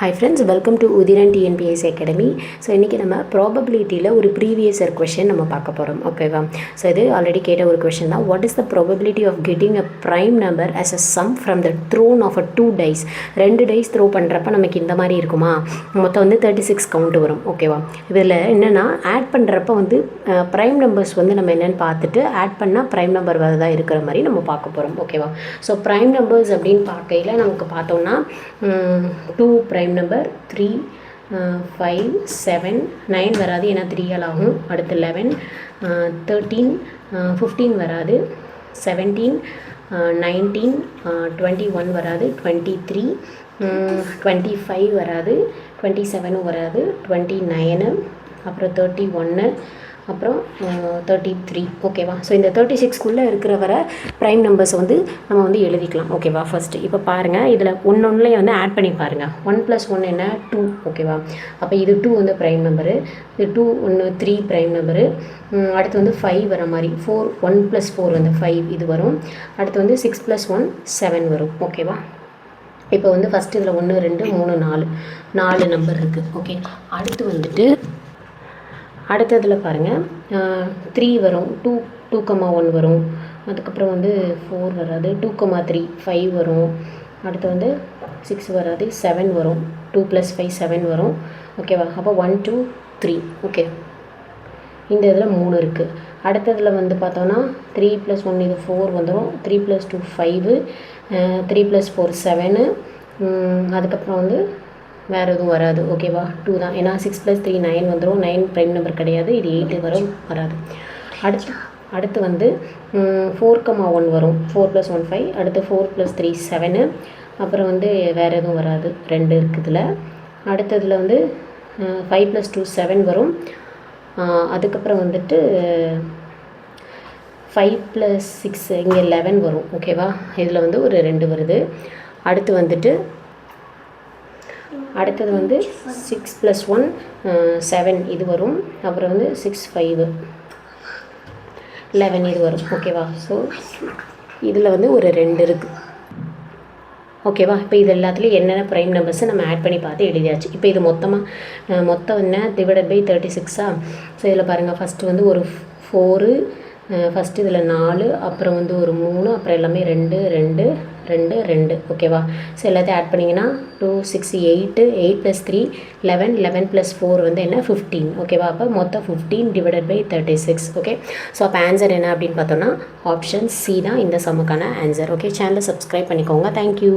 Hi friends, welcome to Udiran TNPSC Academy. So இன்றைக்கி நம்ம ப்ராபபிலிட்டியில் ஒரு ப்ரீவியஸ் இயர் கொஷின் நம்ம பார்க்க போகிறோம். ஓகேவா? ஸோ இது ஆல்ரெடி கேட்ட ஒரு கொஷின் தான். What is the probability of getting a prime number as a sum from the thrown of a 2 dice? 2 dies throw பண்ணுறப்ப நமக்கு இந்த மாதிரி இருக்குமா? மொத்தம் வந்து 36 கவுண்ட் வரும். ஓகேவா? இதில் என்னென்னா ஆட் பண்ணுறப்ப வந்து ப்ரைம் நம்பர்ஸ் வந்து நம்ம என்னென்னு பார்த்துட்டு ஆட் பண்ணால் ப்ரைம் நம்பர் வரதா இருக்கிற மாதிரி நம்ம பார்க்க போகிறோம். ஓகேவா? ஸோ ப்ரைம் நம்பர்ஸ் அப்படின்னு பார்க்கையில் நமக்கு பார்த்தோம்னா 2 ப்ரைம் நம்பர் 3 5 7 9 வராது, ஏன்னா 3 ஆகும். அடுத்து 11 13 15 வராது, 17 19 21 வராது, 23 25 வராது, 27 வராது, 29 அப்புறம் 31 அப்புறம் 33. ஓகேவா? ஸோ இந்த 36க்குள்ளே இருக்கிற வர ப்ரைம் நம்பர்ஸை வந்து நம்ம வந்து எழுதிக்கலாம். ஓகேவா? ஃபஸ்ட்டு இப்போ பாருங்கள், இதில் ஒன்றுலேயே வந்து ஆட் பண்ணி பாருங்கள். 1 + 1 என்ன 2. ஓகேவா? அப்போ இது 2 வந்து ப்ரைம் நம்பரு, இது 2 1 3 ப்ரைம் நம்பரு. அடுத்து வந்து 5 வர மாதிரி 4 1 + 4 வந்து 5 இது வரும். அடுத்து வந்து 6 + 1 7 வரும். ஓகேவா? இப்போ வந்து ஃபஸ்ட்டு இதில் 1 2 3 4 நம்பர் இருக்குது. ஓகே, அடுத்து வந்துட்டு அடுத்ததில் பாருங்கள் 3 வரும், 2 1 வரும். அதுக்கப்புறம் வந்து 4 வராது, 2 3 5 வரும். அடுத்து வந்து 6 வராது, 7 வரும். 2 + 5 7 வரும். ஓகேவா? அப்போ 1 2 3. ஓகே, இந்த இதில் 3 இருக்குது. அடுத்ததில் வந்து பார்த்தோன்னா 3 + 1 இது 4 வந்துடும். 3 + 2 5, 3 + 4 7. அதுக்கப்புறம் வந்து வேறு எதுவும் வராது. ஓகேவா? 2 தான், ஏன்னா 6 + 3 9 வந்துடும். 9 ப்ரைம் நம்பர் கிடையாது, இது 8 வராது. அடுத்து வந்து 4 1 வரும். 4 + 1 5, அடுத்து 4 + 3 7. அப்புறம் வந்து வேறு எதுவும் வராது, 2 இருக்குதுல. அடுத்ததில் வந்து 5 + 2 7 வரும். அதுக்கப்புறம் வந்துட்டு 5 + 6 இங்கே 11 வரும். ஓகேவா? இதில் வந்து ஒரு 2 வருது. அடுத்தது வந்து 6 + 1 7 இது வரும். அப்புறம் வந்து 6 5 11 இது வரும். ஓகேவா? ஸோ இதில் வந்து ஒரு 2 இருக்குது. ஓகேவா? இப்போ இது எல்லாத்துலேயும் என்னென்ன ப்ரைம் நம்பர்ஸை நம்ம ஆட் பண்ணி பார்த்து எழுதியாச்சு. இப்போ இது மொத்தம் என்ன /36. ஸோ இதில் பாருங்கள், ஃபஸ்ட்டு வந்து ஒரு 4, ஃபஸ்ட்டு இதில் 4, அப்புறம் வந்து ஒரு 3, அப்புறம் எல்லாமே 2 2 2 2. ஓகேவா? ஸோ எல்லாத்தையும் ஆட் பண்ணிங்கன்னா 2 6 8 8 + 3 11 11 + 4 வந்து என்ன 15. ஓகேவா? அப்போ மொத்தம் 15 / 36. ஓகே, ஸோ அப்போ ஆன்சர் என்ன அப்படின்னு பார்த்தோன்னா ஆப்ஷன் சி தான் இந்த சம்முக்கான ஆன்சர். ஓகே, சேனலை சப்ஸ்கிரைப் பண்ணிக்கோங்க. தேங்க்யூ.